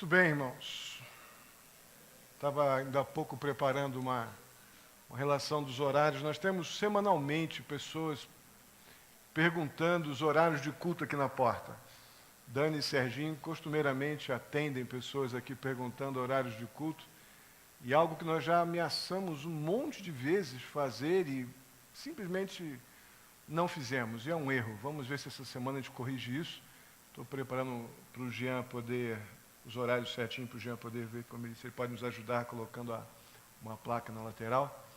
Muito bem, irmãos. Estava ainda há pouco preparando uma relação dos horários. Nós temos semanalmente pessoas perguntando os horários de culto aqui na porta. Dani e Serginho costumeiramente atendem pessoas aqui perguntando horários de culto. E algo que nós já ameaçamos um monte de vezes fazer e simplesmente não fizemos. E é um erro. Vamos ver se essa semana a gente corrige isso. Estou preparando para o Jean poder, os horários certinhos para o Jean poder ver como se ele pode nos ajudar colocando uma placa na lateral.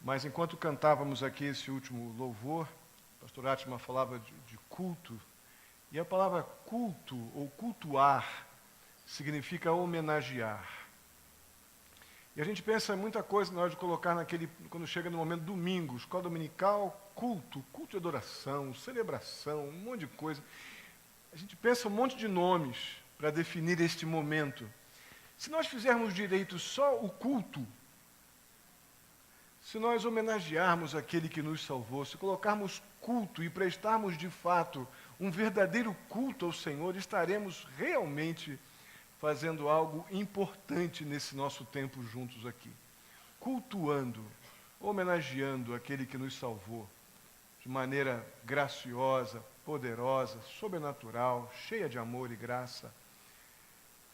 Mas enquanto cantávamos aqui esse último louvor, o pastor Atman falava de culto. E a palavra culto ou cultuar significa homenagear. E a gente pensa em muita coisa na hora de colocar quando chega no momento domingo, escola dominical, culto de adoração, celebração, um monte de coisa. A gente pensa um monte de nomes para definir este momento. Se nós fizermos direito só o culto, se nós homenagearmos aquele que nos salvou, se colocarmos culto e prestarmos de fato um verdadeiro culto ao Senhor, estaremos realmente fazendo algo importante nesse nosso tempo juntos aqui. Cultuando, homenageando aquele que nos salvou de maneira graciosa, poderosa, sobrenatural, cheia de amor e graça.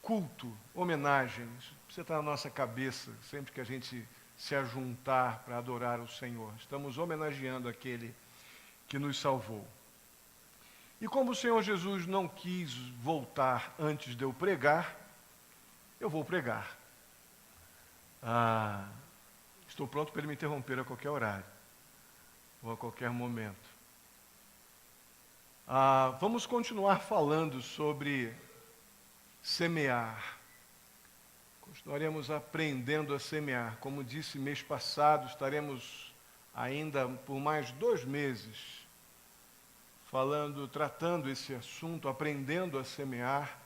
Culto, homenagem, isso precisa estar na nossa cabeça sempre que a gente se ajuntar para adorar o Senhor. Estamos homenageando aquele que nos salvou. E como o Senhor Jesus não quis voltar antes de eu pregar, eu vou pregar. Estou pronto para ele me interromper a qualquer horário, ou a qualquer momento. Vamos continuar falando sobre semear. Continuaremos aprendendo a semear. Como disse mês passado, estaremos ainda por mais 2 meses tratando esse assunto, aprendendo a semear,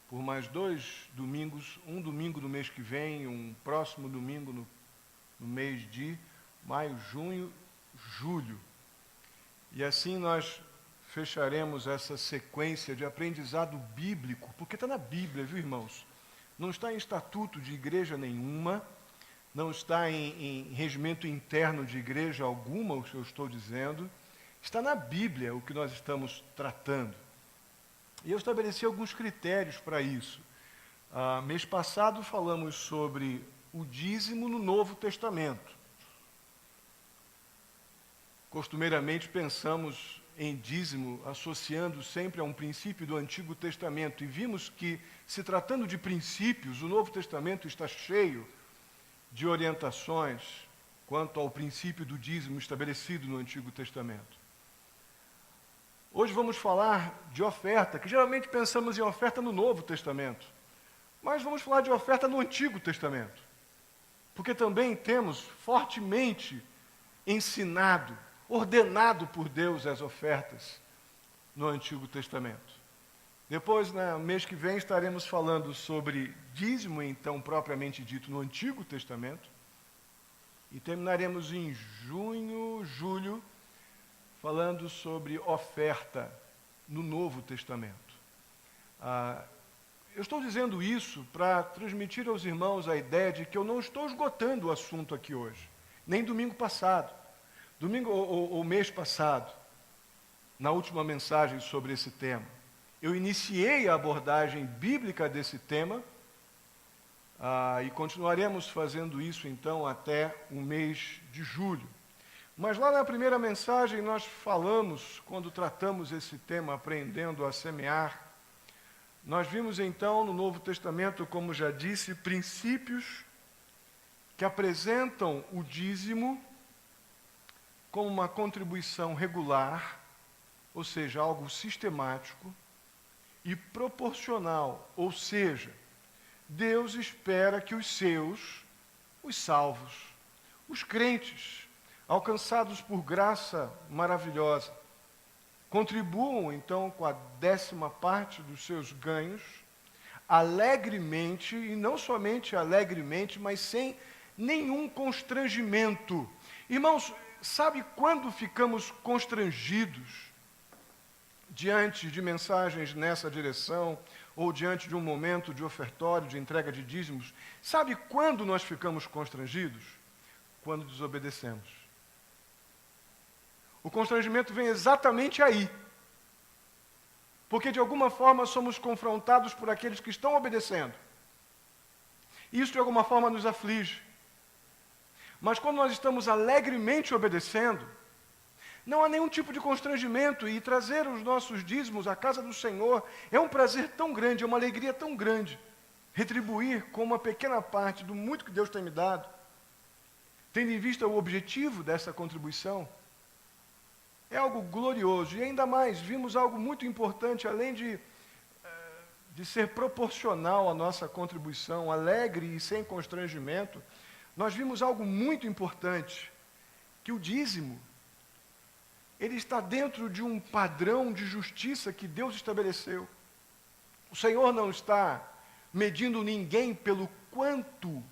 por mais 2 domingos, um domingo no mês que vem, um próximo domingo no mês de maio, junho, julho. E assim nós fecharemos essa sequência de aprendizado bíblico, porque está na Bíblia, viu, irmãos? Não está em estatuto de igreja nenhuma, não está em regimento interno de igreja alguma, o que eu estou dizendo. Está na Bíblia o que nós estamos tratando. E eu estabeleci alguns critérios para isso. Mês passado falamos sobre o dízimo no Novo Testamento. Costumeiramente pensamos em dízimo associando sempre a um princípio do Antigo Testamento. E vimos que, se tratando de princípios, o Novo Testamento está cheio de orientações quanto ao princípio do dízimo estabelecido no Antigo Testamento. Hoje vamos falar de oferta, que geralmente pensamos em oferta no Novo Testamento. Mas vamos falar de oferta no Antigo Testamento. Porque também temos fortemente ensinado, ordenado por Deus as ofertas no Antigo Testamento. Depois, no mês que vem, estaremos falando sobre dízimo, então, propriamente dito, no Antigo Testamento. E terminaremos em junho, julho, falando sobre oferta no Novo Testamento. Eu estou dizendo isso para transmitir aos irmãos a ideia de que eu não estou esgotando o assunto aqui hoje, nem domingo passado, ou mês passado, na última mensagem sobre esse tema. Eu iniciei a abordagem bíblica desse tema, e continuaremos fazendo isso então até o mês de julho. Mas lá na primeira mensagem nós falamos, quando tratamos esse tema, aprendendo a semear, nós vimos então no Novo Testamento, como já disse, princípios que apresentam o dízimo como uma contribuição regular, ou seja, algo sistemático e proporcional, ou seja, Deus espera que os seus, os salvos, os crentes, alcançados por graça maravilhosa, contribuam então com a 10ª parte dos seus ganhos, alegremente, e não somente alegremente, mas sem nenhum constrangimento. Irmãos, sabe quando ficamos constrangidos diante de mensagens nessa direção, ou diante de um momento de ofertório, de entrega de dízimos, sabe quando nós ficamos constrangidos? Quando desobedecemos. O constrangimento vem exatamente aí. Porque de alguma forma somos confrontados por aqueles que estão obedecendo. Isso de alguma forma nos aflige. Mas quando nós estamos alegremente obedecendo, não há nenhum tipo de constrangimento, e trazer os nossos dízimos à casa do Senhor é um prazer tão grande, é uma alegria tão grande. Retribuir com uma pequena parte do muito que Deus tem me dado, tendo em vista o objetivo dessa contribuição, é algo glorioso. E ainda mais, vimos algo muito importante, além de ser proporcional à nossa contribuição, alegre e sem constrangimento, nós vimos algo muito importante, que o dízimo, ele está dentro de um padrão de justiça que Deus estabeleceu. O Senhor não está medindo ninguém pelo quanto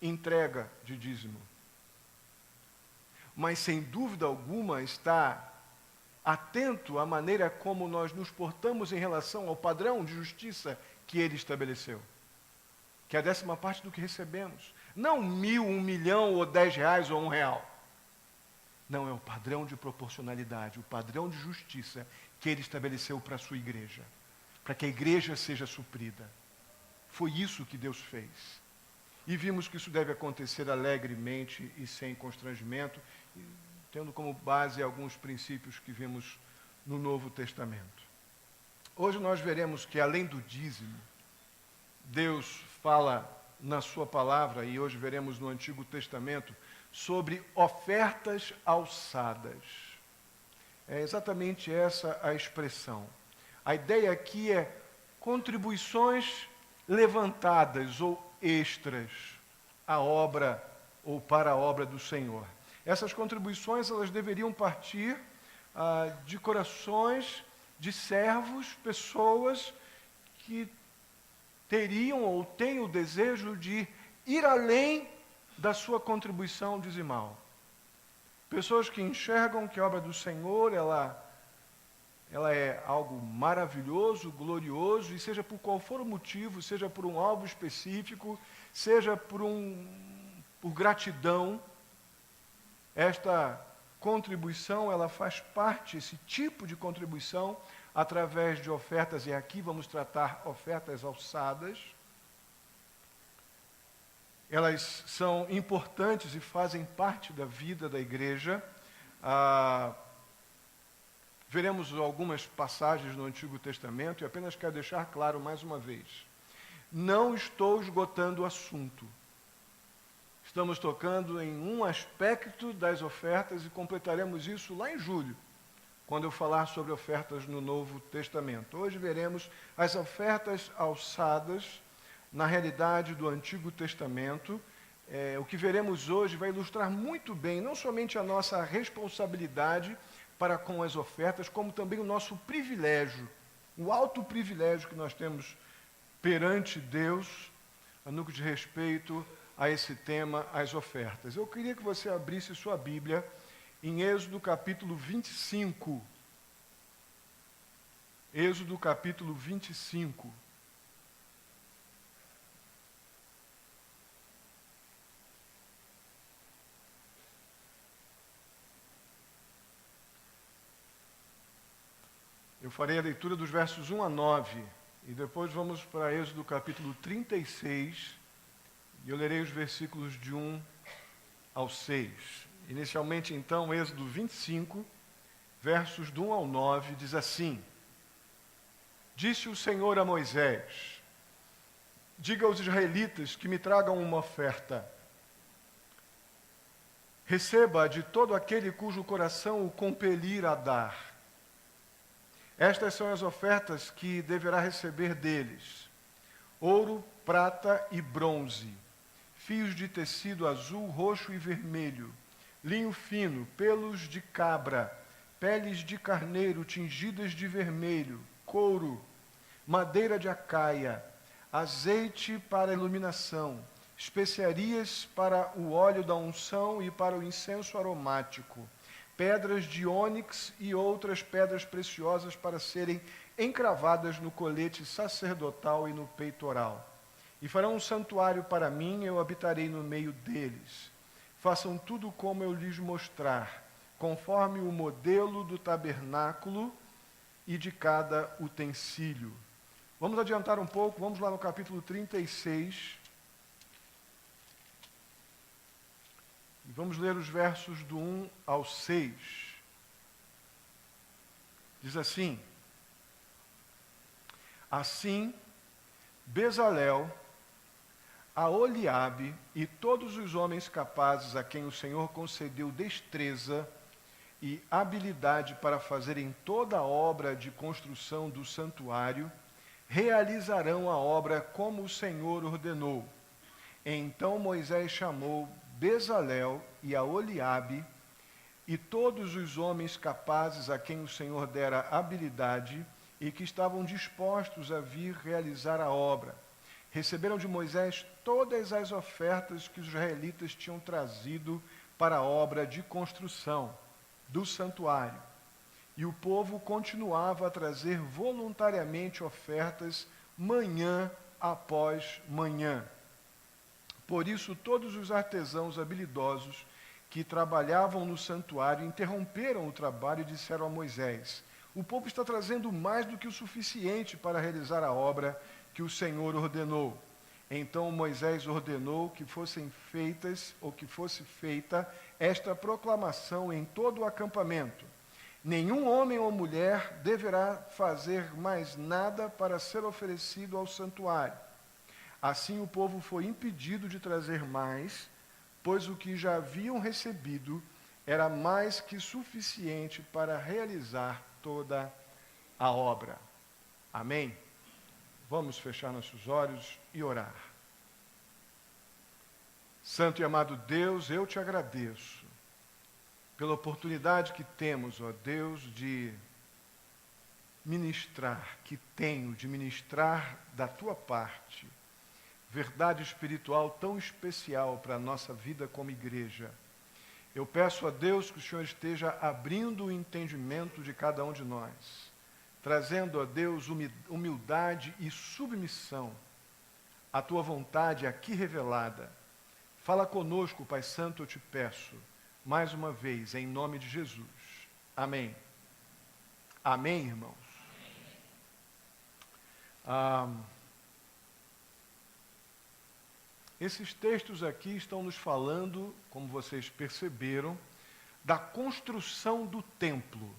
entrega de dízimo, mas sem dúvida alguma está atento à maneira como nós nos portamos em relação ao padrão de justiça que Ele estabeleceu, que é a 10ª parte do que recebemos. Não 1.000, 1 milhão, ou 10 reais, ou R$1. Não, é o padrão de proporcionalidade, o padrão de justiça que Ele estabeleceu para a sua igreja, para que a igreja seja suprida. Foi isso que Deus fez. E vimos que isso deve acontecer alegremente e sem constrangimento, tendo como base alguns princípios que vimos no Novo Testamento. Hoje nós veremos que, além do dízimo, Deus fala na sua palavra, e hoje veremos no Antigo Testamento, sobre ofertas alçadas. É exatamente essa a expressão. A ideia aqui é contribuições levantadas ou extras à obra ou para a obra do Senhor. Essas contribuições, elas deveriam partir de corações de servos, pessoas que teriam ou têm o desejo de ir além da sua contribuição dizimal. Pessoas que enxergam que a obra do Senhor, ela é algo maravilhoso, glorioso, e seja por qual for o motivo, seja por um alvo específico, seja por gratidão, esta contribuição, ela faz parte, esse tipo de contribuição, através de ofertas, e aqui vamos tratar ofertas alçadas. Elas são importantes e fazem parte da vida da igreja. Veremos algumas passagens no Antigo Testamento, e apenas quero deixar claro mais uma vez. Não estou esgotando o assunto. Estamos tocando em um aspecto das ofertas e completaremos isso lá em julho, quando eu falar sobre ofertas no Novo Testamento. Hoje veremos as ofertas alçadas na realidade do Antigo Testamento. O que veremos hoje vai ilustrar muito bem, não somente a nossa responsabilidade para com as ofertas, como também o nosso privilégio, o alto privilégio que nós temos perante Deus, no que diz respeito a esse tema, as ofertas. Eu queria que você abrisse sua Bíblia em Êxodo capítulo 25. Êxodo capítulo 25. Eu farei a leitura dos versos 1 a 9, e depois vamos para Êxodo capítulo 36, e eu lerei os versículos de 1 ao 6. Inicialmente, então, Êxodo 25, versos do 1 ao 9, diz assim: Disse o Senhor a Moisés: Diga aos israelitas que me tragam uma oferta. Receba de todo aquele cujo coração o compelir a dar. Estas são as ofertas que deverá receber deles: ouro, prata e bronze, fios de tecido azul, roxo e vermelho, linho fino, pelos de cabra, peles de carneiro tingidas de vermelho, couro, madeira de acaia, azeite para iluminação, especiarias para o óleo da unção e para o incenso aromático, pedras de ônix e outras pedras preciosas para serem encravadas no colete sacerdotal e no peitoral. E farão um santuário para mim, eu habitarei no meio deles. Façam tudo como eu lhes mostrar, conforme o modelo do tabernáculo e de cada utensílio. Vamos adiantar um pouco, vamos lá no capítulo 36. E vamos ler os versos do 1 ao 6. Diz assim: Assim, Bezalel, Aholiabe e todos os homens capazes a quem o Senhor concedeu destreza e habilidade para fazerem toda a obra de construção do santuário, realizarão a obra como o Senhor ordenou. Então Moisés chamou Bezalel e Aholiabe e todos os homens capazes a quem o Senhor dera habilidade e que estavam dispostos a vir realizar a obra. Receberam de Moisés todas as ofertas que os israelitas tinham trazido para a obra de construção do santuário. E o povo continuava a trazer voluntariamente ofertas manhã após manhã. Por isso, todos os artesãos habilidosos que trabalhavam no santuário interromperam o trabalho e disseram a Moisés: o povo está trazendo mais do que o suficiente para realizar a obra que o Senhor ordenou. Então Moisés ordenou que fosse feita esta proclamação em todo o acampamento: nenhum homem ou mulher deverá fazer mais nada para ser oferecido ao santuário. Assim o povo foi impedido de trazer mais, pois o que já haviam recebido era mais que suficiente para realizar toda a obra. Amém? Vamos fechar nossos olhos e orar. Santo e amado Deus, eu te agradeço pela oportunidade que temos, ó Deus, de ministrar da tua parte, verdade espiritual tão especial para a nossa vida como igreja. Eu peço a Deus que o Senhor esteja abrindo o entendimento de cada um de nós, trazendo a Deus humildade e submissão à tua vontade aqui revelada. Fala conosco, Pai Santo, eu te peço, mais uma vez, em nome de Jesus. Amém. Amém, irmãos? Esses textos aqui estão nos falando, como vocês perceberam, da construção do templo.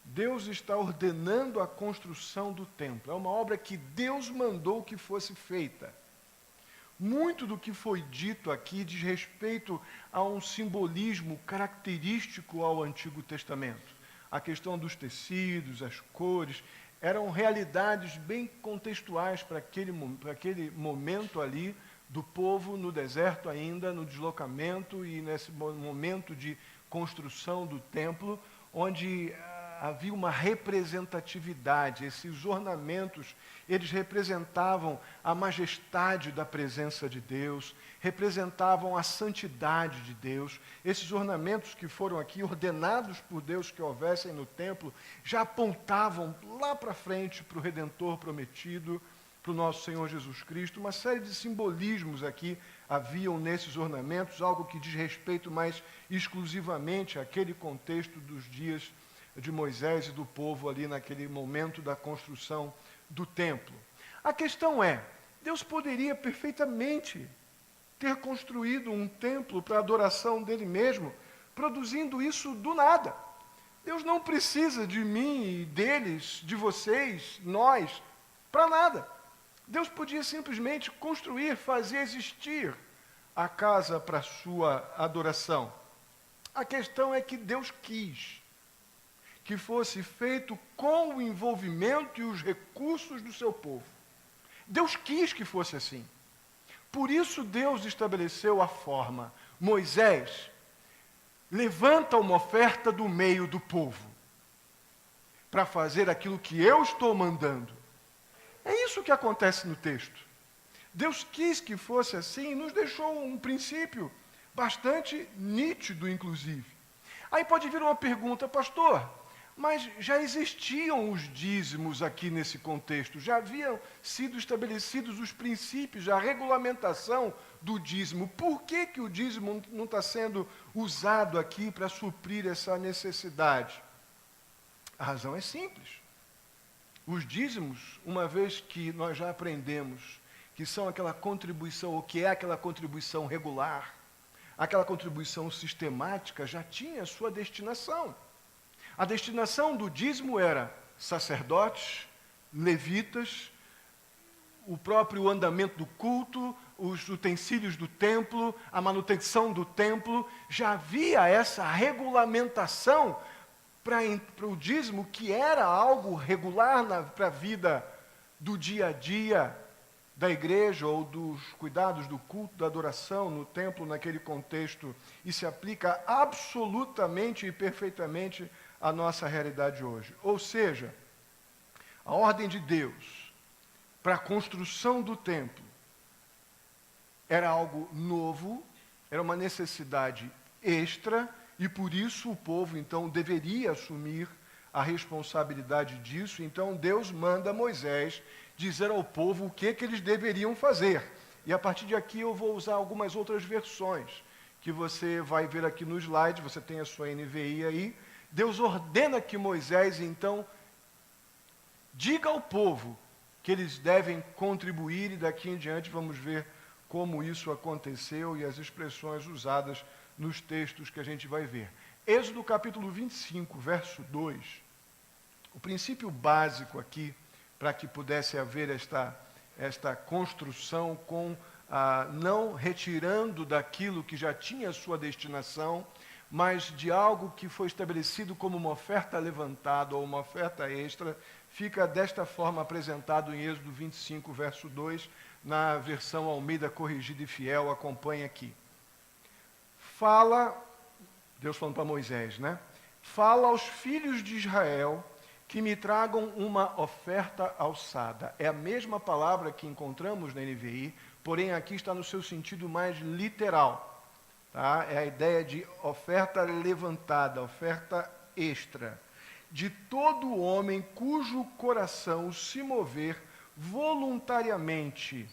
Deus está ordenando a construção do templo. É uma obra que Deus mandou que fosse feita. Muito do que foi dito aqui diz respeito a um simbolismo característico ao Antigo Testamento. A questão dos tecidos, as cores, eram realidades bem contextuais para aquele momento ali do povo no deserto ainda, no deslocamento e nesse momento de construção do templo, onde havia uma representatividade. Esses ornamentos, eles representavam a majestade da presença de Deus, representavam a santidade de Deus. Esses ornamentos que foram aqui ordenados por Deus que houvessem no templo, já apontavam lá para frente para o Redentor prometido, para o nosso Senhor Jesus Cristo. Uma série de simbolismos aqui haviam nesses ornamentos, algo que diz respeito mais exclusivamente àquele contexto dos dias de Moisés e do povo ali naquele momento da construção do templo. A questão é, Deus poderia perfeitamente ter construído um templo para a adoração dele mesmo, produzindo isso do nada. Deus não precisa de mim, deles, de vocês, nós, para nada. Deus podia simplesmente construir, fazer existir a casa para a sua adoração. A questão é que Deus quis que fosse feito com o envolvimento e os recursos do seu povo. Deus quis que fosse assim. Por isso Deus estabeleceu a forma. Moisés, levanta uma oferta do meio do povo para fazer aquilo que eu estou mandando. É isso que acontece no texto. Deus quis que fosse assim e nos deixou um princípio bastante nítido, inclusive. Aí pode vir uma pergunta: pastor, Mas já existiam os dízimos aqui nesse contexto, já haviam sido estabelecidos os princípios, a regulamentação do dízimo. Por que o dízimo não está sendo usado aqui para suprir essa necessidade? A razão é simples. Os dízimos, uma vez que nós já aprendemos que são aquela contribuição, ou que é aquela contribuição regular, aquela contribuição sistemática, já tinha sua destinação. A destinação do dízimo era sacerdotes, levitas, o próprio andamento do culto, os utensílios do templo, a manutenção do templo. Já havia essa regulamentação para o dízimo, que era algo regular para a vida do dia a dia da igreja, ou dos cuidados do culto, da adoração no templo, naquele contexto, e se aplica absolutamente e perfeitamente à nossa realidade hoje. Ou seja, a ordem de Deus para a construção do templo era algo novo, era uma necessidade extra, e por isso o povo, então, deveria assumir a responsabilidade disso. Então, Deus manda Moisés dizer ao povo o que eles deveriam fazer. E a partir de aqui eu vou usar algumas outras versões, que você vai ver aqui no slide, você tem a sua NVI aí. Deus ordena que Moisés, então, diga ao povo que eles devem contribuir, e daqui em diante vamos ver como isso aconteceu e as expressões usadas nos textos que a gente vai ver. Êxodo capítulo 25, verso 2. O princípio básico aqui, para que pudesse haver esta construção não retirando daquilo que já tinha sua destinação, mas de algo que foi estabelecido como uma oferta levantada ou uma oferta extra, fica desta forma apresentado em Êxodo 25, verso 2, na versão Almeida Corrigida e Fiel. Acompanhe aqui. Deus falando para Moisés, né? Fala aos filhos de Israel que me tragam uma oferta alçada. É a mesma palavra que encontramos na NVI, porém aqui está no seu sentido mais literal. Tá? É a ideia de oferta levantada, oferta extra. De todo homem cujo coração se mover voluntariamente,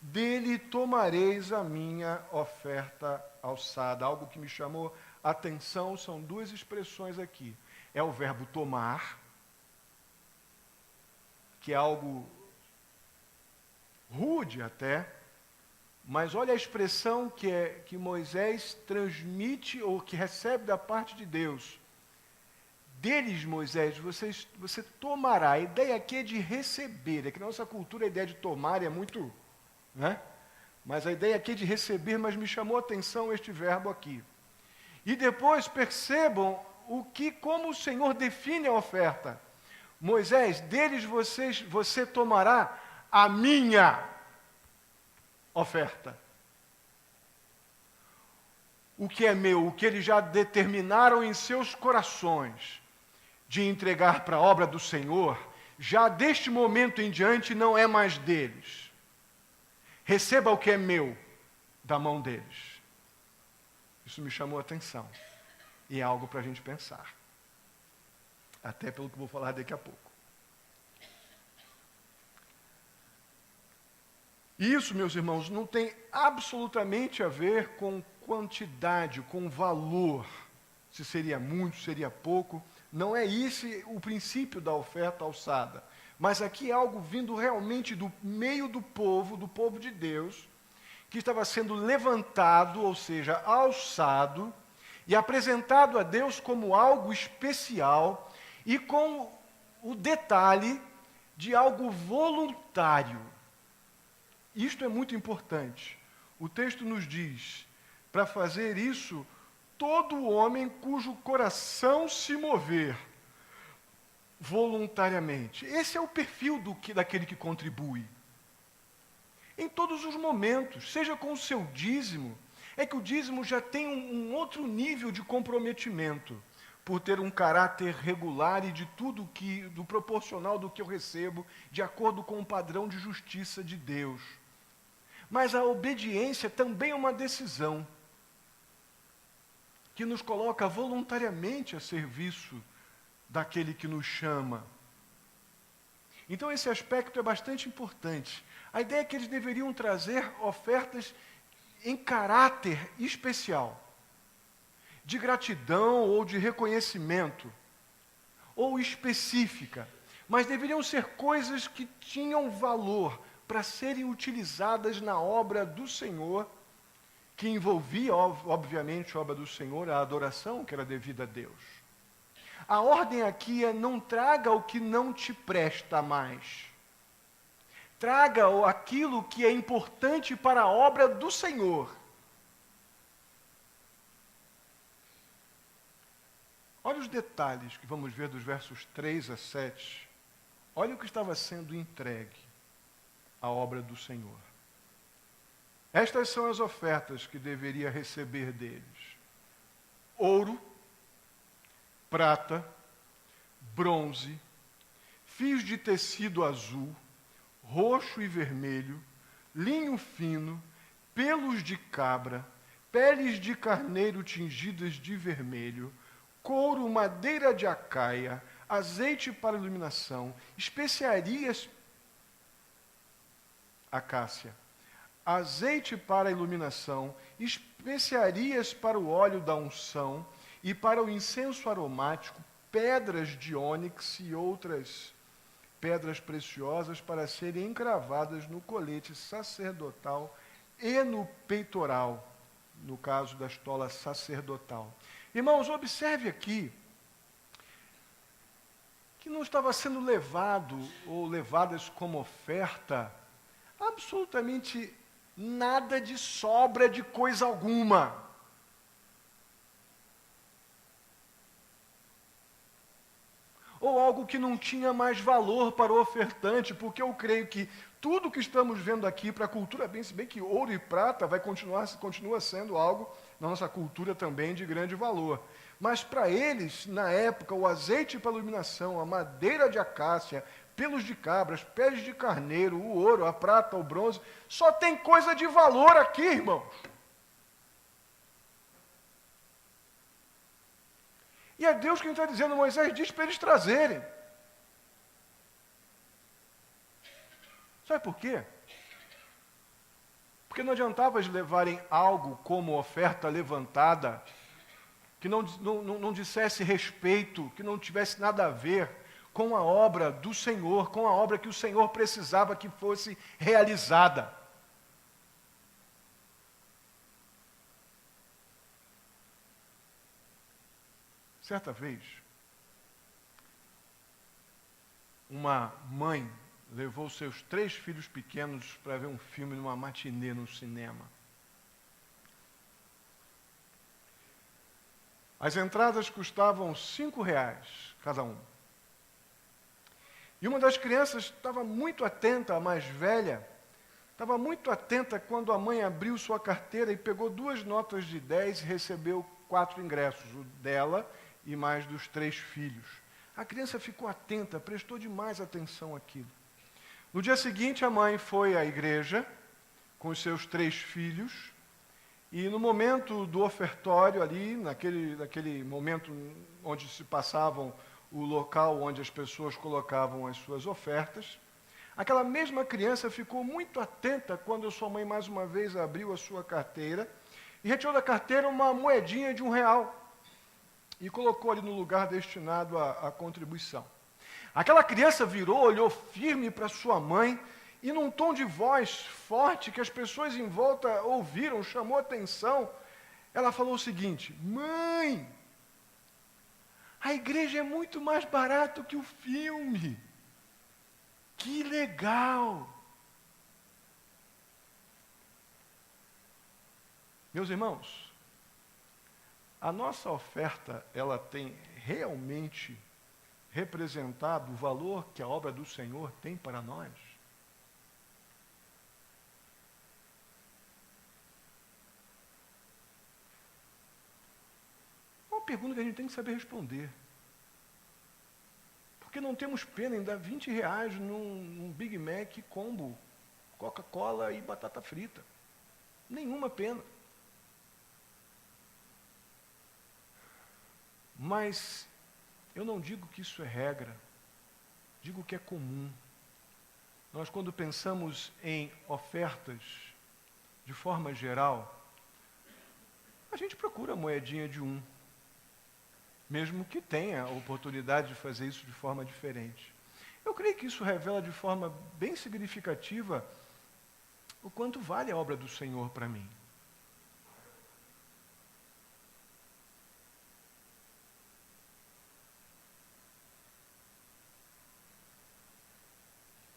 dele tomareis a minha oferta alçada. Algo que me chamou a atenção são duas expressões aqui. É o verbo tomar, que é algo rude até, mas olha a expressão que Moisés transmite, ou que recebe da parte de Deus. Deles, Moisés, você tomará. A ideia aqui é de receber. É que na nossa cultura a ideia de tomar é muito, né? Mas a ideia aqui é de receber, mas me chamou a atenção este verbo aqui. E depois percebam como o Senhor define a oferta. Moisés, deles você tomará a minha oferta. O que é meu, o que eles já determinaram em seus corações de entregar para a obra do Senhor, já deste momento em diante não é mais deles. Receba o que é meu da mão deles. Isso me chamou a atenção. E é algo para a gente pensar. Até pelo que eu vou falar daqui a pouco. Isso, meus irmãos, não tem absolutamente a ver com quantidade, com valor. Se seria muito, seria pouco. Não é esse o princípio da oferta alçada. Mas aqui é algo vindo realmente do meio do povo de Deus, que estava sendo levantado, ou seja, alçado, e apresentado a Deus como algo especial, e com o detalhe de algo voluntário. Isto é muito importante. O texto nos diz, para fazer isso, todo homem cujo coração se mover voluntariamente. Esse é o perfil daquele que contribui. Em todos os momentos, seja com o seu dízimo, é que o dízimo já tem um outro nível de comprometimento, por ter um caráter regular e de tudo do proporcional do que eu recebo, de acordo com o padrão de justiça de Deus. Mas a obediência também é uma decisão que nos coloca voluntariamente a serviço daquele que nos chama. Então esse aspecto é bastante importante. A ideia é que eles deveriam trazer ofertas em caráter especial, de gratidão ou de reconhecimento, ou específica, mas deveriam ser coisas que tinham valor para serem utilizadas na obra do Senhor, que envolvia, obviamente, a obra do Senhor, a adoração que era devida a Deus. A ordem aqui é: não traga o que não te presta mais. Traga aquilo que é importante para a obra do Senhor. Olha os detalhes que vamos ver dos versos 3 a 7. Olha o que estava sendo entregue à obra do Senhor. Estas são as ofertas que deveria receber deles: ouro, prata, bronze, fios de tecido azul, roxo e vermelho, linho fino, pelos de cabra, peles de carneiro tingidas de vermelho, couro, madeira de acaia, azeite para iluminação, especiarias, acácia, azeite para a iluminação, especiarias para o óleo da unção e para o incenso aromático, pedras de ônix e outras pedras preciosas para serem encravadas no colete sacerdotal e no peitoral, no caso da estola sacerdotal. Irmãos, observe aqui que não estava sendo levado ou levadas como oferta absolutamente nada de sobra de coisa alguma. Ou algo que não tinha mais valor para o ofertante, porque eu creio que tudo que estamos vendo aqui para a cultura, se bem que ouro e prata continua sendo algo na nossa cultura também de grande valor. Mas para eles, na época, o azeite para iluminação, a madeira de acácia, pelos de cabras, peles de carneiro, o ouro, a prata, o bronze, só tem coisa de valor aqui, irmãos. E é Deus quem está dizendo: Moisés diz para eles trazerem. Sabe por quê? Porque não adiantava eles levarem algo como oferta levantada, que não dissesse respeito, que não tivesse nada a ver com a obra do Senhor, com a obra que o Senhor precisava que fosse realizada. Certa vez, uma mãe levou seus 3 filhos pequenos para ver um filme numa matinê no cinema. As entradas custavam R$5 cada um. E uma das crianças estava muito atenta, a mais velha, estava muito atenta quando a mãe abriu sua carteira e pegou 2 notas de 10 e recebeu 4 ingressos, o dela e mais dos 3 filhos. A criança ficou atenta, prestou demais atenção àquilo. No dia seguinte, a mãe foi à igreja com os seus 3 filhos, e no momento do ofertório ali, naquele momento onde se passavam o local onde as pessoas colocavam as suas ofertas, aquela mesma criança ficou muito atenta quando a sua mãe mais uma vez abriu a sua carteira e retirou da carteira uma moedinha de R$1 e colocou ali no lugar destinado à contribuição. Aquela criança virou, olhou firme para sua mãe e num tom de voz forte que as pessoas em volta ouviram, chamou atenção, ela falou o seguinte: mãe, a igreja é muito mais barato que o filme. Que legal! Meus irmãos, a nossa oferta, ela tem realmente representado o valor que a obra do Senhor tem para nós? É uma pergunta que a gente tem que saber responder. Porque não temos pena em dar R$20 num Big Mac combo, Coca-Cola e batata frita. Nenhuma pena. Mas Eu não digo que isso é regra, digo que é comum. Nós, quando pensamos em ofertas, de forma geral, a gente procura a moedinha de um, mesmo que tenha a oportunidade de fazer isso de forma diferente. Eu creio que isso revela de forma bem significativa o quanto vale a obra do Senhor para mim.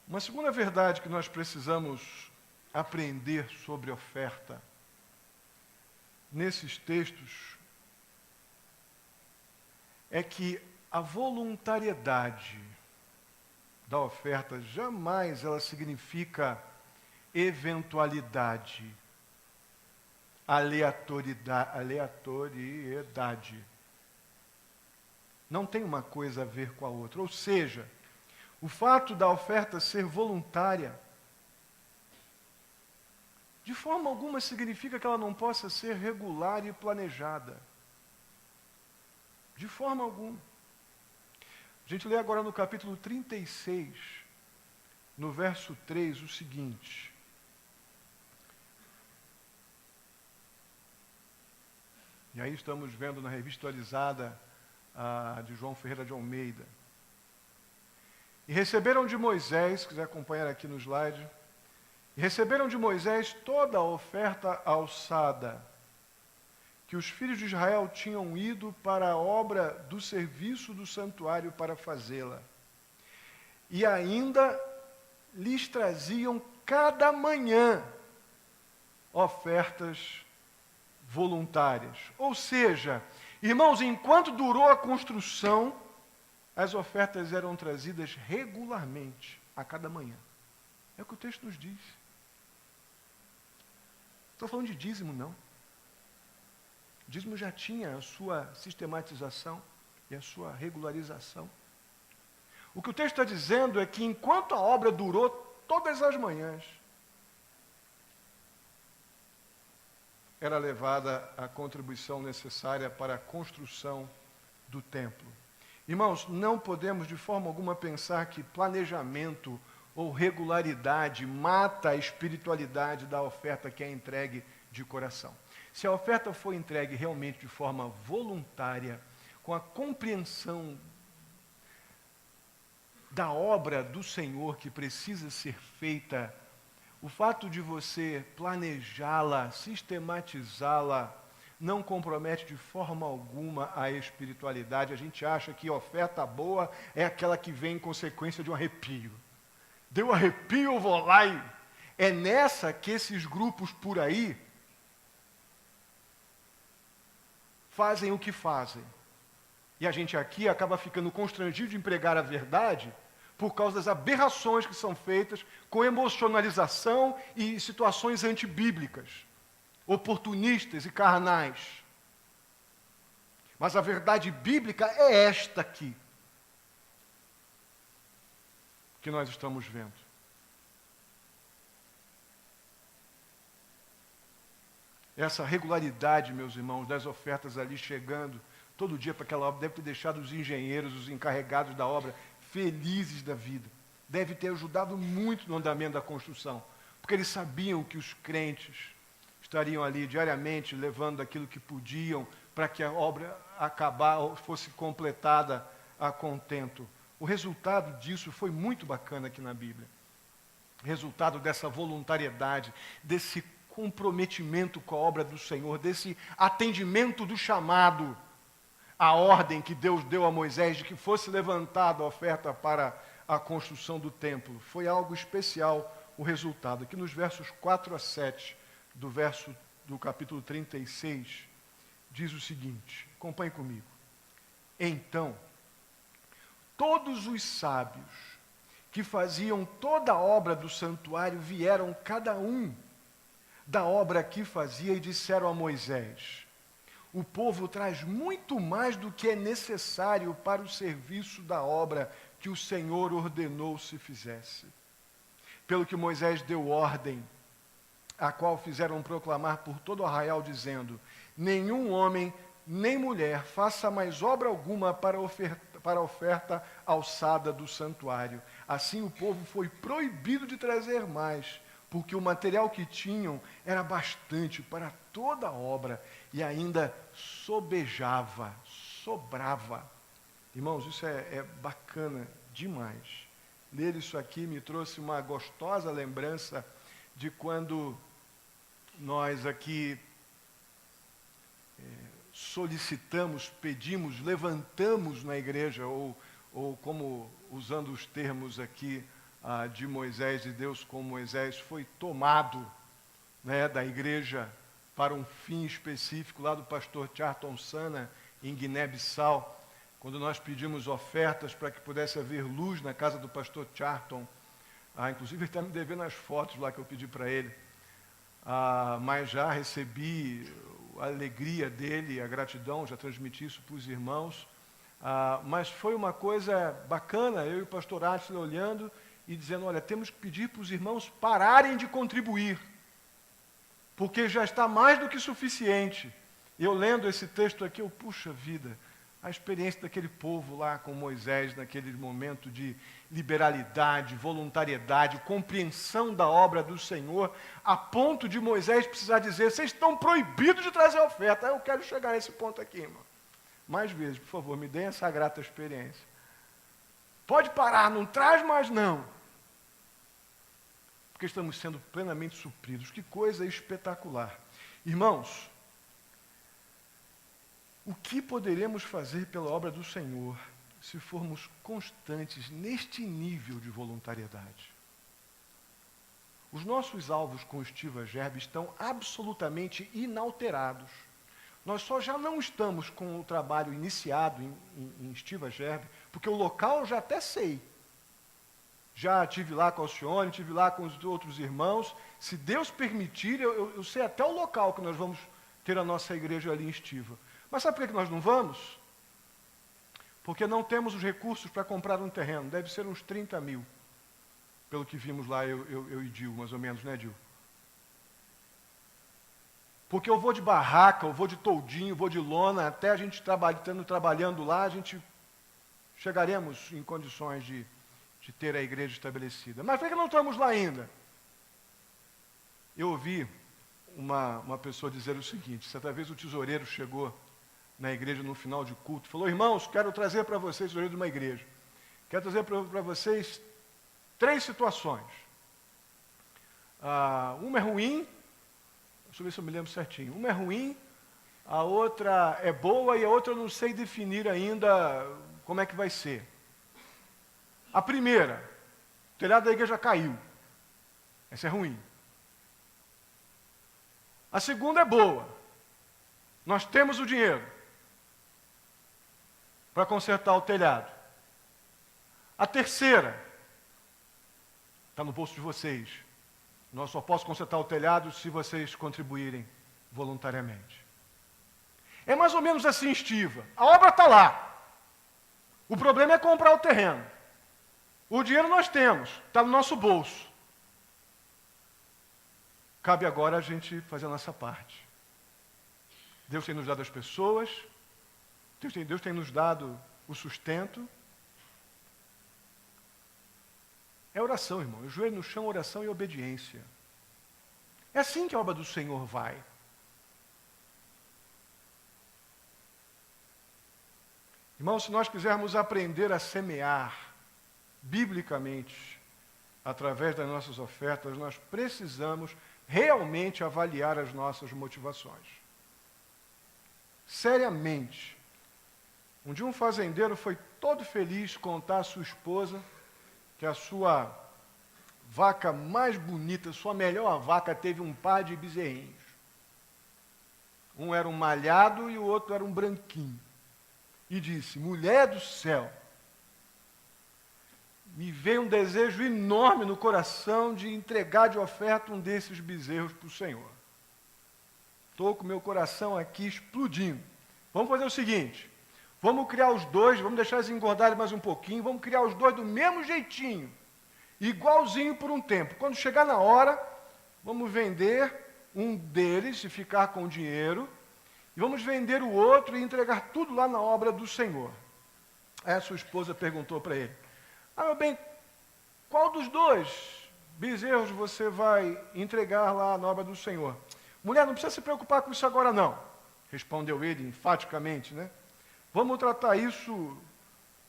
Uma segunda verdade que nós precisamos aprender sobre oferta nesses textos é que a voluntariedade da oferta jamais ela significa eventualidade, aleatoriedade. Não tem uma coisa a ver com a outra. Ou seja, o fato da oferta ser voluntária, de forma alguma significa que ela não possa ser regular e planejada. De forma alguma. A gente lê agora no capítulo 36, no verso 3, o seguinte. E aí estamos vendo na revista atualizada de João Ferreira de Almeida. E receberam de Moisés, se quiser acompanhar aqui no slide, e receberam de Moisés toda a oferta alçada, que os filhos de Israel tinham ido para a obra do serviço do santuário para fazê-la. E ainda lhes traziam cada manhã ofertas voluntárias. Ou seja, irmãos, enquanto durou a construção, as ofertas eram trazidas regularmente, a cada manhã. É o que o texto nos diz. Estou falando de dízimo, não. O dízimo já tinha a sua sistematização e a sua regularização. O que o texto está dizendo é que enquanto a obra durou todas as manhãs, era levada a contribuição necessária para a construção do templo. Irmãos, não podemos de forma alguma pensar que planejamento ou regularidade mata a espiritualidade da oferta que é entregue de coração. Se a oferta for entregue realmente de forma voluntária, com a compreensão da obra do Senhor que precisa ser feita, o fato de você planejá-la, sistematizá-la, não compromete de forma alguma a espiritualidade. A gente acha que oferta boa é aquela que vem em consequência de um arrepio. Deu arrepio, eu vou lá e... É nessa que esses grupos por aí fazem o que fazem. E a gente aqui acaba ficando constrangido de empregar a verdade por causa das aberrações que são feitas com emocionalização e situações antibíblicas, oportunistas e carnais. Mas a verdade bíblica é esta aqui, que nós estamos vendo. Essa regularidade, meus irmãos, das ofertas ali chegando todo dia para aquela obra, deve ter deixado os engenheiros, os encarregados da obra, felizes da vida. Deve ter ajudado muito no andamento da construção, porque eles sabiam que os crentes estariam ali diariamente levando aquilo que podiam para que a obra fosse completada a contento. O resultado disso foi muito bacana aqui na Bíblia. Resultado dessa voluntariedade, desse comprometimento com a obra do Senhor, desse atendimento do chamado, a ordem que Deus deu a Moisés de que fosse levantada a oferta para a construção do templo. Foi algo especial o resultado. Aqui nos versos 4 a 7 do capítulo 36, diz o seguinte, acompanhe comigo. Então, todos os sábios que faziam toda a obra do santuário vieram cada um da obra que fazia e disseram a Moisés: o povo traz muito mais do que é necessário para o serviço da obra que o Senhor ordenou se fizesse. Pelo que Moisés deu ordem, a qual fizeram proclamar por todo o arraial, dizendo: nenhum homem nem mulher faça mais obra alguma para a oferta alçada do santuário. Assim o povo foi proibido de trazer mais, porque o material que tinham era bastante para toda a obra e ainda sobrava. Irmãos, isso é bacana demais. Ler isso aqui me trouxe uma gostosa lembrança de quando nós aqui solicitamos, pedimos, levantamos na igreja, ou como usando os termos aqui de Moisés, de Deus com Moisés, foi tomado, né, da igreja para um fim específico, lá do pastor Charlton Sana, em Guiné-Bissau, quando nós pedimos ofertas para que pudesse haver luz na casa do pastor Charlton. Inclusive ele está me devendo as fotos lá que eu pedi para ele. Mas já recebi a alegria dele, a gratidão, já transmiti isso para os irmãos. Mas foi uma coisa bacana, eu e o pastor Átila olhando e dizendo, olha, temos que pedir para os irmãos pararem de contribuir, porque já está mais do que suficiente. Eu lendo esse texto aqui, puxa vida, a experiência daquele povo lá com Moisés, naquele momento de liberalidade, voluntariedade, compreensão da obra do Senhor, a ponto de Moisés precisar dizer, vocês estão proibidos de trazer oferta. Eu quero chegar nesse ponto aqui, irmão. Mais vezes, por favor, me deem essa grata experiência. Pode parar, não traz mais não. Porque estamos sendo plenamente supridos. Que coisa espetacular. Irmãos, o que poderemos fazer pela obra do Senhor se formos constantes neste nível de voluntariedade? Os nossos alvos com Estiva Gerbe estão absolutamente inalterados. Nós só já não estamos com o trabalho iniciado em Estiva Gerbe, porque o local eu já até sei. Já estive lá com a Alcione, estive lá com os outros irmãos. Se Deus permitir, eu sei até o local que nós vamos ter a nossa igreja ali em Estiva. Mas sabe por que nós não vamos? Porque não temos os recursos para comprar um terreno. Deve ser uns 30 mil. Pelo que vimos lá, eu e Dil, mais ou menos, né, Dil? Porque eu vou de barraca, eu vou de toldinho, vou de lona, até a gente trabalhando lá, a gente chegaremos em condições de ter a igreja estabelecida. Mas por que não estamos lá ainda? Eu ouvi uma pessoa dizer o seguinte, certa vez o tesoureiro chegou na igreja no final de culto, falou, irmãos, quero trazer para vocês, tesoureiro de uma igreja, quero trazer para vocês 3 situações. Uma é ruim, deixa eu ver se eu me lembro certinho, uma é ruim, a outra é boa e a outra eu não sei definir ainda como é que vai ser. A primeira, o telhado da igreja caiu, essa é ruim. A segunda é boa, nós temos o dinheiro para consertar o telhado. A terceira, está no bolso de vocês. Nós só posso consertar o telhado se vocês contribuírem voluntariamente. É mais ou menos assim, Estiva. A obra está lá. O problema é comprar o terreno. O dinheiro nós temos, está no nosso bolso. Cabe agora a gente fazer a nossa parte. Deus tem nos dado as pessoas, Deus tem nos dado o sustento. É oração, irmão. Joelho no chão, oração e obediência. É assim que a obra do Senhor vai. Irmão, se nós quisermos aprender a semear biblicamente, através das nossas ofertas, nós precisamos realmente avaliar as nossas motivações. Seriamente. Um dia um fazendeiro foi todo feliz contar à sua esposa que a sua vaca mais bonita, sua melhor vaca, teve um par de bezerrinhos. Um era um malhado e o outro era um branquinho. E disse, mulher do céu, me veio um desejo enorme no coração de entregar de oferta um desses bezerros para o Senhor. Estou com meu coração aqui explodindo. Vamos fazer o seguinte, vamos criar os dois, vamos deixar eles engordarem mais um pouquinho, vamos criar os dois do mesmo jeitinho, igualzinho por um tempo. Quando chegar na hora, vamos vender um deles e ficar com o dinheiro, e vamos vender o outro e entregar tudo lá na obra do Senhor. Aí a sua esposa perguntou para ele: ah, meu bem, qual dos dois bezerros você vai entregar lá na obra do Senhor? Mulher, não precisa se preocupar com isso agora não, respondeu ele enfaticamente, né? Vamos tratar isso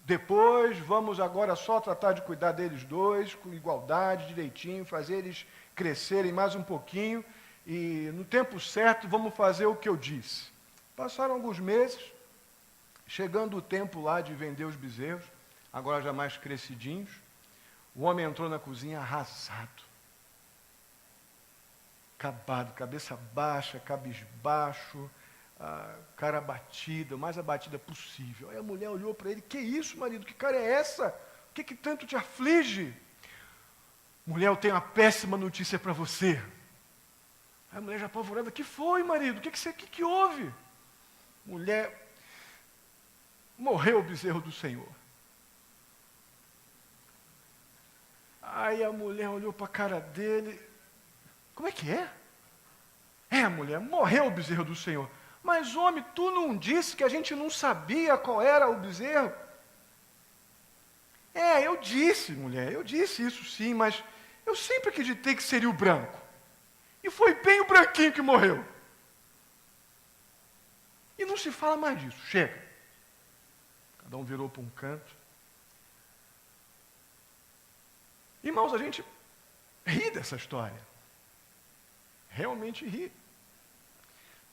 depois, vamos agora só tratar de cuidar deles dois, com igualdade, direitinho, fazer eles crescerem mais um pouquinho, e no tempo certo vamos fazer o que eu disse. Passaram alguns meses, chegando o tempo lá de vender os bezerros, agora já mais crescidinhos, o homem entrou na cozinha arrasado, acabado, cabeça baixa, cabisbaixo, cara abatida, o mais abatida possível. Aí a mulher olhou para ele: que isso, marido, que cara é essa? O que tanto te aflige? Mulher, eu tenho uma péssima notícia para você. Aí a mulher já apavorada: que foi, marido? O que houve? Mulher, morreu o bezerro do Senhor. Aí a mulher olhou para a cara dele: como é que é? É, mulher, morreu o bezerro do Senhor. Mas, homem, tu não disse que a gente não sabia qual era o bezerro? É, eu disse, mulher, eu disse isso sim, mas eu sempre acreditei que seria o branco. E foi bem o branquinho que morreu. E não se fala mais disso, chega. Cada um virou para um canto. Irmãos, a gente ri dessa história. Realmente ri.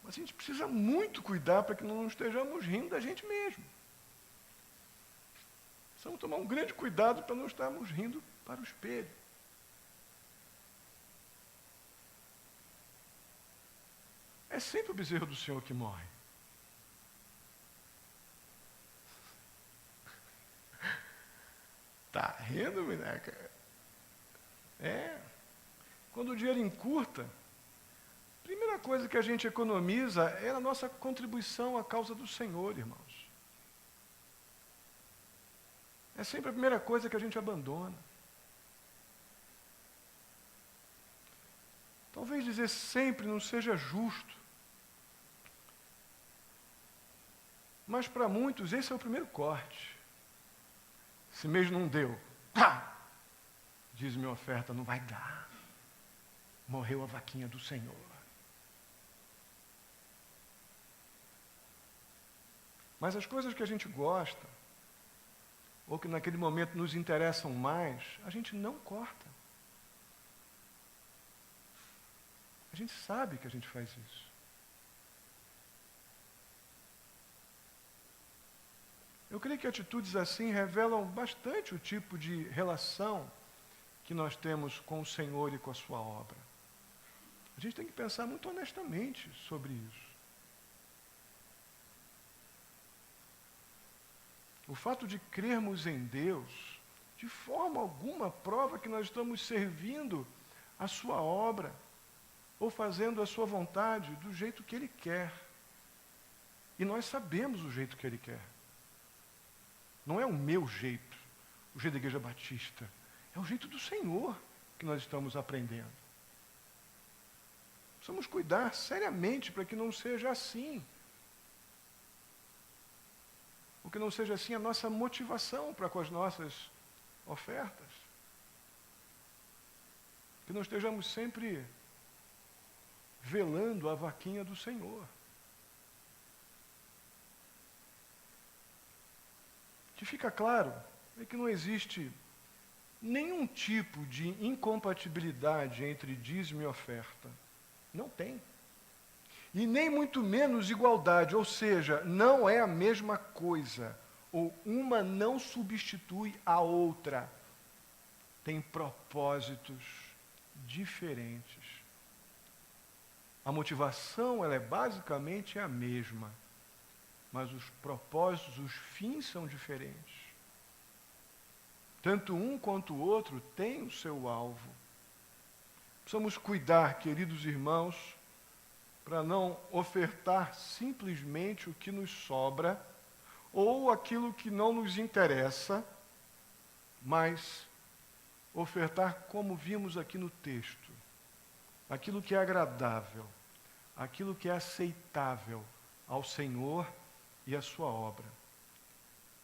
Mas a gente precisa muito cuidar para que não estejamos rindo da gente mesmo. Precisamos tomar um grande cuidado para não estarmos rindo para o espelho. É sempre o bezerro do Senhor que morre. Tá rindo, boneca? É. Quando o dinheiro encurta, a primeira coisa que a gente economiza é a nossa contribuição à causa do Senhor, irmãos. É sempre a primeira coisa que a gente abandona. Talvez dizer sempre não seja justo, mas para muitos esse é o primeiro corte. Se mês não deu, diz minha oferta, não vai dar. Morreu a vaquinha do Senhor. Mas as coisas que a gente gosta, ou que naquele momento nos interessam mais, a gente não corta. A gente sabe que a gente faz isso. Eu creio que atitudes assim revelam bastante o tipo de relação que nós temos com o Senhor e com a sua obra. A gente tem que pensar muito honestamente sobre isso. O fato de crermos em Deus, de forma alguma, prova que nós estamos servindo a sua obra, ou fazendo a sua vontade do jeito que Ele quer. E nós sabemos o jeito que Ele quer. Não é o meu jeito, o jeito da Igreja Batista. É o jeito do Senhor que nós estamos aprendendo. Precisamos cuidar seriamente para que não seja assim. O que não seja assim a nossa motivação para com as nossas ofertas. Que não estejamos sempre velando a vaquinha do Senhor. O que fica claro é que não existe nenhum tipo de incompatibilidade entre dízimo e oferta. Não tem. E nem muito menos igualdade, ou seja, não é a mesma coisa. Ou uma não substitui a outra. Tem propósitos diferentes. A motivação, ela é basicamente a mesma. Mas os propósitos, os fins são diferentes. Tanto um quanto o outro tem o seu alvo. Precisamos cuidar, queridos irmãos, para não ofertar simplesmente o que nos sobra, ou aquilo que não nos interessa, mas ofertar como vimos aqui no texto, aquilo que é agradável, aquilo que é aceitável ao Senhor e à sua obra.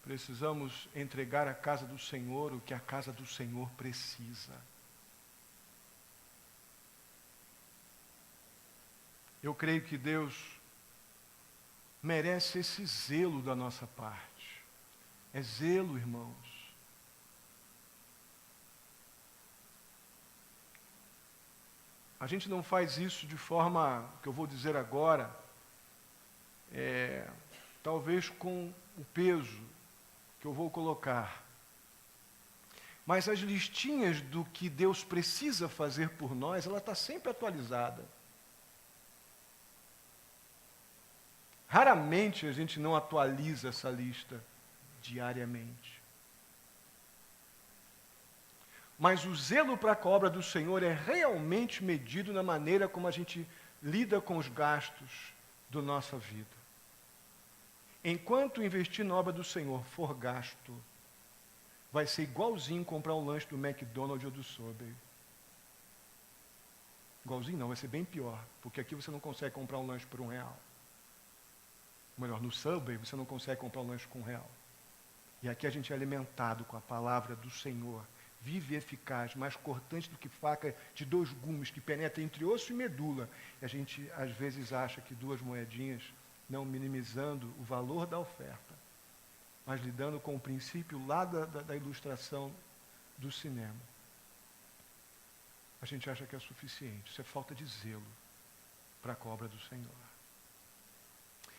precisamos entregar à casa do Senhor o que a casa do Senhor precisa. Eu creio que Deus merece esse zelo da nossa parte. É zelo, irmãos. A gente não faz isso de forma, que eu vou dizer agora, talvez com o peso que eu vou colocar. Mas as listinhas do que Deus precisa fazer por nós, ela está sempre atualizada. Raramente a gente não atualiza essa lista diariamente. Mas o zelo para com a obra do Senhor é realmente medido na maneira como a gente lida com os gastos da nossa vida. Enquanto investir na obra do Senhor for gasto, vai ser igualzinho comprar um lanche do McDonald's ou do Subway. Igualzinho não, vai ser bem pior, porque aqui você não consegue comprar um lanche por R$1. Melhor, no Subway você não consegue comprar um lanche com R$1. E aqui a gente é alimentado com a palavra do Senhor, viva e eficaz, mais cortante do que faca de 2 gumes, que penetra entre osso e medula. E a gente às vezes acha que 2 moedinhas, não minimizando o valor da oferta, mas lidando com o princípio lá da ilustração do cinema. A gente acha que é suficiente. Isso é falta de zelo para a obra do Senhor.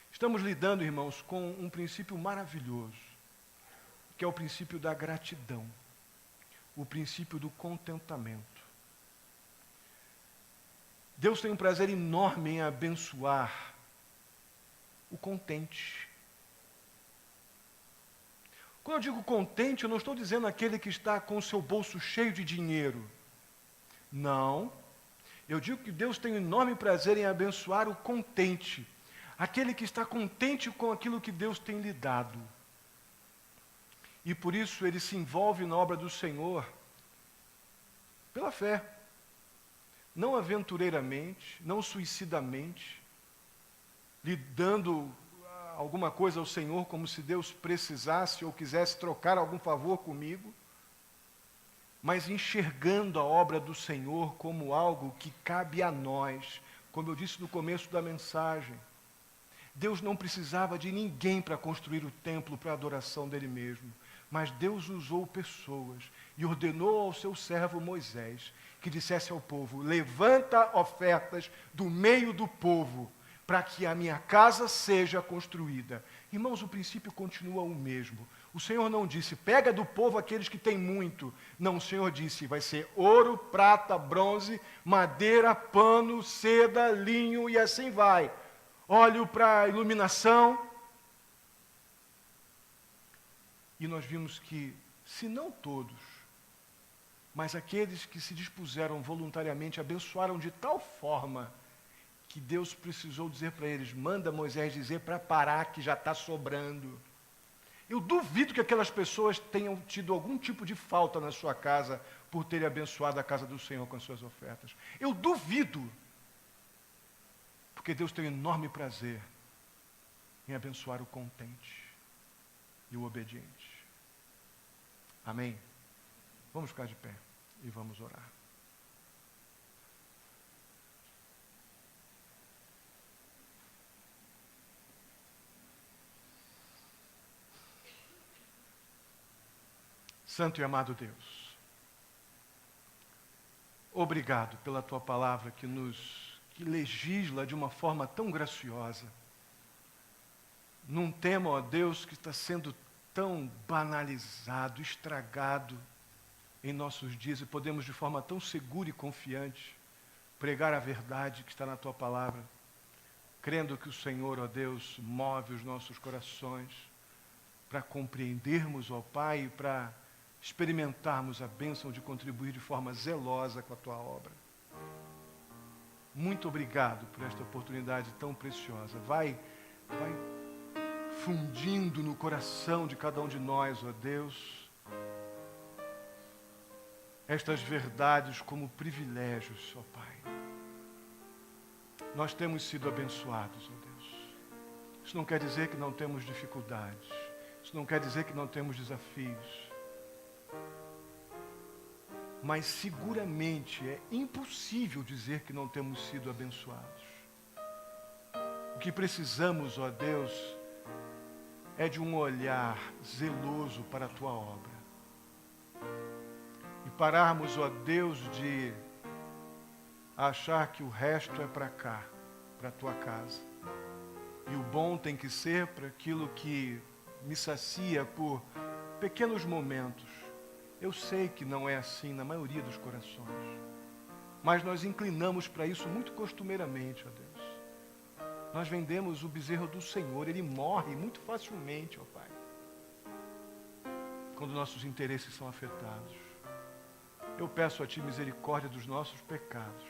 Estamos lidando, irmãos, com um princípio maravilhoso, que é o princípio da gratidão, o princípio do contentamento. Deus tem um prazer enorme em abençoar o contente. Quando eu digo contente, eu não estou dizendo aquele que está com o seu bolso cheio de dinheiro. Não. Eu digo que Deus tem um enorme prazer em abençoar o contente. Aquele que está contente com aquilo que Deus tem lhe dado. E por isso ele se envolve na obra do Senhor pela fé. Não aventureiramente, não suicidamente, lhe dando alguma coisa ao Senhor como se Deus precisasse ou quisesse trocar algum favor comigo, mas enxergando a obra do Senhor como algo que cabe a nós. Como eu disse no começo da mensagem, Deus não precisava de ninguém para construir o templo para a adoração dele mesmo, mas Deus usou pessoas e ordenou ao seu servo Moisés que dissesse ao povo: levanta ofertas do meio do povo, para que a minha casa seja construída. Irmãos, o princípio continua o mesmo. O Senhor não disse, pega do povo aqueles que têm muito. Não, o Senhor disse, vai ser ouro, prata, bronze, madeira, pano, seda, linho e assim vai. Óleo para iluminação. E nós vimos que, se não todos, mas aqueles que se dispuseram voluntariamente, abençoaram de tal forma que Deus precisou dizer para eles, manda Moisés dizer para parar que já está sobrando. Eu duvido que aquelas pessoas tenham tido algum tipo de falta na sua casa por terem abençoado a casa do Senhor com as suas ofertas. Eu duvido. Porque Deus tem um enorme prazer em abençoar o contente e o obediente. Amém? Vamos ficar de pé e vamos orar. Santo e amado Deus, obrigado pela Tua palavra que legisla de uma forma tão graciosa, num tema, ó Deus, que está sendo tão banalizado, estragado em nossos dias, e podemos de forma tão segura e confiante pregar a verdade que está na Tua palavra, crendo que o Senhor, ó Deus, move os nossos corações para compreendermos, ó Pai, e para experimentarmos a bênção de contribuir de forma zelosa com a Tua obra. Muito obrigado por esta oportunidade tão preciosa. Vai fundindo no coração de cada um de nós, ó Deus, estas verdades como privilégios, ó Pai. Nós temos sido abençoados, ó Deus. Isso não quer dizer que não temos dificuldades. Isso não quer dizer que não temos desafios. Mas seguramente é impossível dizer que não temos sido abençoados. O que precisamos, ó Deus, é de um olhar zeloso para a Tua obra. E pararmos, ó Deus, de achar que o resto é para cá, para a Tua casa. E o bom tem que ser para aquilo que me sacia por pequenos momentos. Eu sei que não é assim na maioria dos corações. Mas nós inclinamos para isso muito costumeiramente, ó Deus. Nós vendemos o bezerro do Senhor, ele morre muito facilmente, ó Pai, quando nossos interesses são afetados. Eu peço a Ti misericórdia dos nossos pecados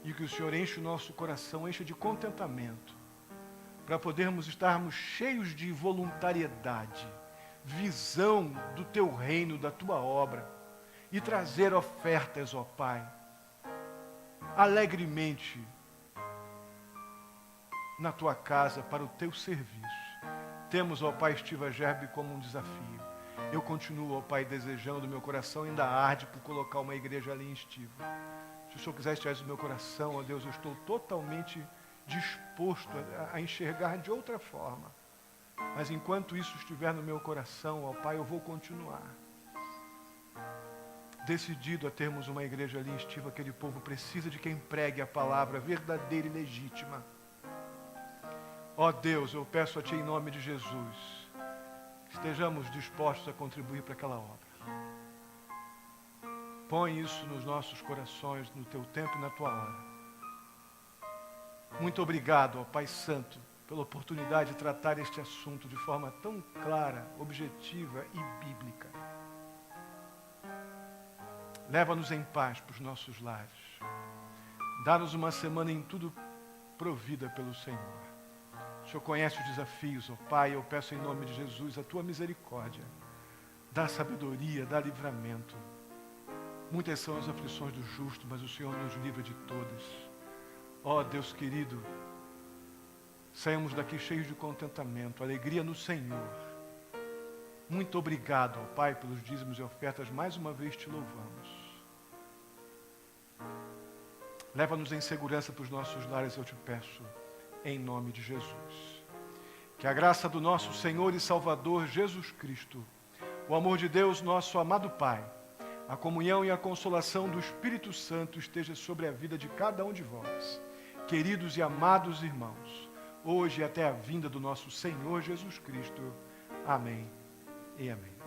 e que o Senhor enche o nosso coração, encha de contentamento, para podermos estarmos cheios de voluntariedade, visão do Teu reino, da Tua obra, e trazer ofertas, ó Pai, alegremente, na Tua casa, para o Teu serviço. Temos, ó Pai, Estiva Gerbe como um desafio. Eu continuo, ó Pai, desejando, meu coração ainda arde por colocar uma igreja ali em Estiva. Se o Senhor quiser estiver no meu coração, ó Deus, eu estou totalmente disposto a enxergar de outra forma. Mas enquanto isso estiver no meu coração, ó Pai, eu vou continuar. Decidido a termos uma igreja ali em Estiva, aquele povo precisa de quem pregue a palavra verdadeira e legítima. Ó Deus, eu peço a Ti em nome de Jesus, que estejamos dispostos a contribuir para aquela obra. Põe isso nos nossos corações, no Teu tempo e na Tua hora. Muito obrigado, ó Pai Santo, pela oportunidade de tratar este assunto de forma tão clara, objetiva e bíblica. Leva-nos em paz para os nossos lares. Dá-nos uma semana em tudo provida pelo Senhor. O Senhor conhece os desafios, ó Pai, eu peço em nome de Jesus a Tua misericórdia. Dá sabedoria, dá livramento. Muitas são as aflições do justo, mas o Senhor nos livra de todas. Ó Deus querido, saímos daqui cheios de contentamento, alegria no Senhor. Muito obrigado, ó Pai, pelos dízimos e ofertas, mais uma vez Te louvamos. Leva-nos em segurança para os nossos lares, eu Te peço, em nome de Jesus. Que a graça do nosso Senhor e Salvador Jesus Cristo, o amor de Deus, nosso amado Pai, a comunhão e a consolação do Espírito Santo esteja sobre a vida de cada um de vós, queridos e amados irmãos, hoje e até a vinda do nosso Senhor Jesus Cristo. Amém e amém.